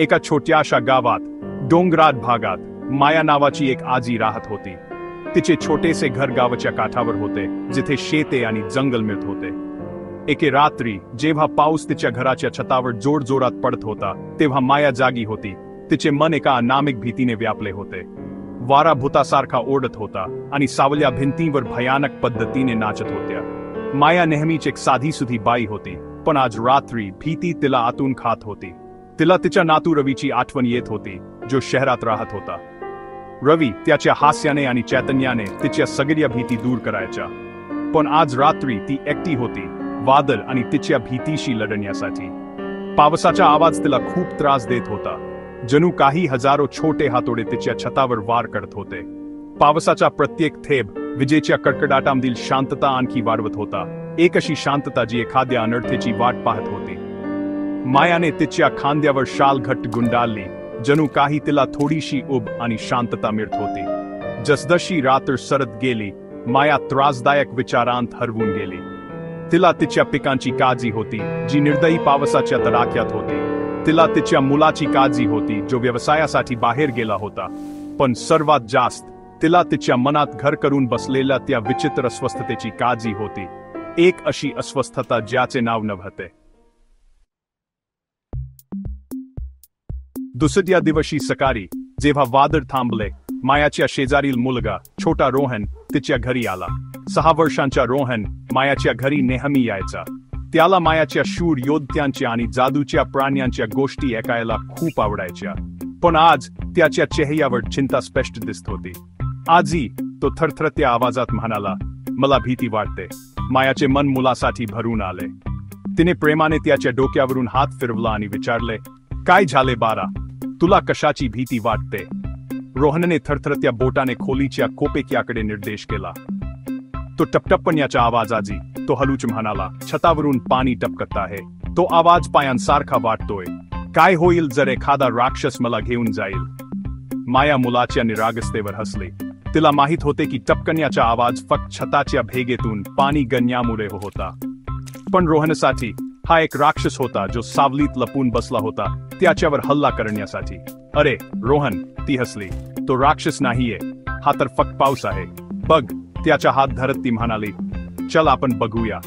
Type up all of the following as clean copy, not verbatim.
एका छोट्याशा गावात डोंगराळ भागात माया नावाची एक आजी राहत होती. तिचे छोटेसे घर गावाच्या काठावर होते, जिथे शेते आणि जंगल मिळत होते. एके रात्री जेव्हा पाऊस तिच्या घराच्या छतावर जोरजोरात पडत होता, तेव्हा माया जागी होती. तिचे मन एका अनामिक भीतीने व्यापले होते. वारा भूतासारखा ओढत होता आणि सावल्या भिंतींवर भयानक पद्धतीने नाचत होत्या. माया नेहमीच एक साधीसुधी बाई होती, पण आज रात्री भीती तिला आतून खात होती. तिला तिच्या नातू रवीची आठवण येत होती, जो शहरात राहत होता. रवी त्याच्या हास्याने आणि चैतन्याने तिच्या सगळ्या भीती दूर करायच्या. पण आज रात्री ती एकटी होती, वादळ आणि तिच्या भीतीशी लढण्यासाठी. पावसाचा आवाज तिला खूप त्रास देत होता. जणू काही हजारो छोटे हातोडे तिच्या छतावर वार करत होते. पावसाचा प्रत्येक थेंब विजेच्या कडकडाटामधील शांतता आणखी वाढवत होता, एक अशी शांतता जी एखाद्या अनर्थेची वाट पाहत होती. मायाने तिच्या खांद्यावर शाल घट्ट गुंडाळली, जणू काही तिला थोडीशी उब आणि शांतता मिळत होती. जसजशी रात्र सरत गेली, माया त्रासदायक विचारांत हरवून गेली. तिला तिच्या पिकांची काळजी होती, जी निर्दयी पावसाच्या तडाख्यात होती. तिला तिच्या मुलाची काळजी होती, जो व्यवसायासाठी बाहेर गेला होता. पण सर्वात जास्त तिला तिच्या मनात घर करून बसलेल्या त्या विचित्र अस्वस्थतेची काळजी होती, एक अशी अस्वस्थता ज्याचे नाव नव्हते. दुसऱ्या दिवशी सकाळी जेव्हा वादळ थांबले, मायाच्या शेजारील मुलगा छोटा रोहन तिच्या घरी आला. 6 वर्षांचा रोहन मायाच्या घरी नेहमी यायचा. त्याला मायाच्या शूर योद्ध्यांच्या आणि जादूच्या प्राण्यांच्या गोष्टी ऐकायला खूप आवडायच्या. पण आज त्याच्या चेहऱ्यावर चिंता स्पष्ट दिसत होती. आजी, तो थरथरत्या आवाजात म्हणाला, मला भीती वाटते. मायाचे मन मुलासाठी भरून आले. तिने प्रेमाने त्याच्या डोक्यावरून हात फिरवला आणि विचारले, काय झाले बाळा, तुला कशाची भीती वाटते? रोहनने थरथरत्या बोटाने खोलीच्या कोपऱ्याकडे निर्देश केला. तो टपटपण्याचा आवाज आजी, तो हळूच म्हणाला, छतावरून पाणी टपकत आहे. तो आवाज पायांसारखा वाटतोय. काय होईल जर एखादा राक्षस मला घेऊन जाईल? माया मुलाच्या निरागसतेवर हसली. तिला माहित होते की टपकण्याचा आवाज फक्त छताच्या भेगेतून पाणी गळण्यामुळे होता. पण रोहनसाठी हा एक राक्षस होता, जो सावलीत लपून बसला होता, त्याच्यावर हल्ला करण्यासाठी. अरे रोहन, ती हसली, तो राक्षस नाहीये, हा तर फक्त पाऊस आहे. बघ, त्याचा हात धरत ती म्हणाली, चल आपण बघूया.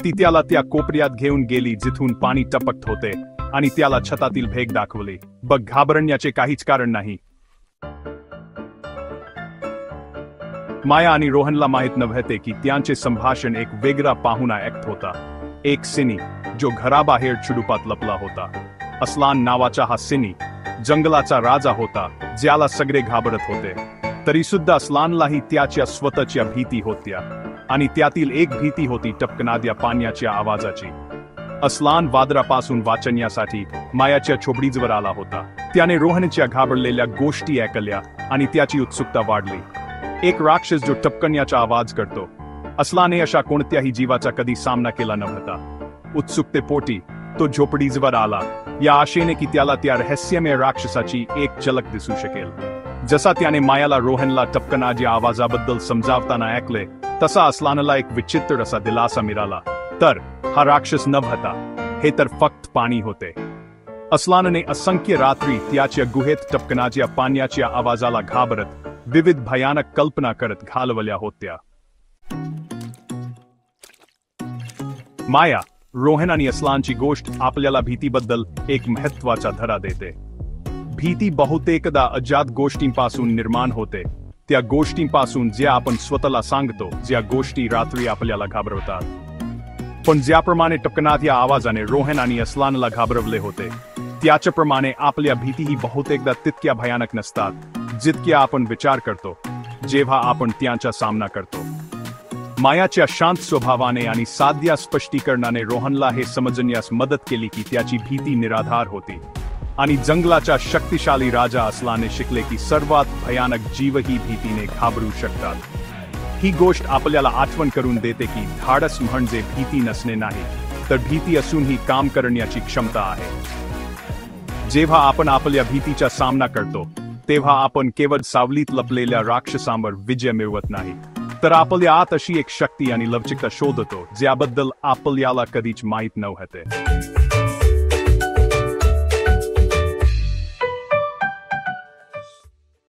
ती त्याला त्या कोपऱ्यात घेऊन गेली जिथून पाणी टपकत होते आणि त्याला छतातील भेग दाखवली. बघ, घाबरण्याचे काहीच कारण नाही. माया आणि रोहनला माहित नव्हते की त्यांचे संभाषण एक वेगळा पाहुणा ऐकत होता. एक सिनी, जो घराबाहेर झुडुपात लपला होता. अस्लान नावाचा हा सिनी जंगलाचा राजा होता, ज्याला सगळे घाबरत होते. तरी सुद्धा अस्लानलाही त्याच्या स्वतःच्या भीती होत्या, आणि त्यातील एक भीती होती टपकणाऱ्या पाण्याच्या आवाजाची. अस्लान वादळापासून वाचण्यासाठी मायाच्या झोपडीवर आला होता. त्याने रोहनच्या घाबरलेल्या गोष्टी ऐकल्या आणि त्याची उत्सुकता वाढली. एक राक्षस जो टपकण्याचा आवाज करतो. अस्लाने अशा कोणत्याही जीवाचा कधी सामना केला नव्हता. उत्सुकतेपोटी तो झोपडीवर आला, या आशेने की त्याला त्या रहस्यमय राक्षसाची एक झलक दिसू शकेल. जसा त्याने मायाला रोहनला टपकणाऱ्या आवाजाबद्दल समजावताना ऐकले, तसा अस्लानला एक विचित्र असा दिलासा मिळाला. तर हा राक्षस नव्हता, हे तर फक्त पाणी होते. अस्लानने असंख्य रात्री त्याच्या गुहेत टपकणाऱ्या पाण्याच्या आवाजाला घाबरत विविध भयानक कल्पना करत घालवल्या होत्या. माया, रोहन आणि अस्लानची गोष्ट आपल्याला भीतीबद्दल एक महत्त्वाचा धडा देते. भीती बहुतेकदा अज्ञात गोष्टींपासून निर्माण होते, त्या गोष्टींपासून ज्या आपण स्वतःला सांगतो, ज्या गोष्टी रात्री आपल्याला घाबरवतात. पण ज्याप्रमाणे टपकणाऱ्या आवाजाने रोहन आणि अस्लानला घाबरवले होते, त्याच्याप्रमाणे आपल्या भीतीही बहुतेकदा तितक्या भयानक नसतात, जितक्या आपण विचार करतो जेव्हा आपण त्यांचा सामना करतो. मायाच्या शांत स्वभावाने आणि साध्या स्पष्टीकरणाने रोहनला हे समजण्यास मदत केली की त्याची भीती निराधार होती, आणि जंगलाचा शक्तिशाली राजा अस्लानने शिकले की सर्वात भयानक जीवही भीतीने घाबरू शकतात. ही गोष्ट आपल्याला आठवण करून देते की धाडस म्हणजे भीती नसणे नाही, तर भीती असूनही काम करण्याची क्षमता आहे. जेव्हा आपण आपल्या भीतीचा सामना करतो, तेव्हा आपण केवळ सावलीत लपलेल्या राक्षसांवर विजय मिळवत नाही, तर आपल्या आत अशी एक शक्ती आणि लवचिकता शोधतो ज्याबद्दल आपल्याला कधीच माहीत नव्हते.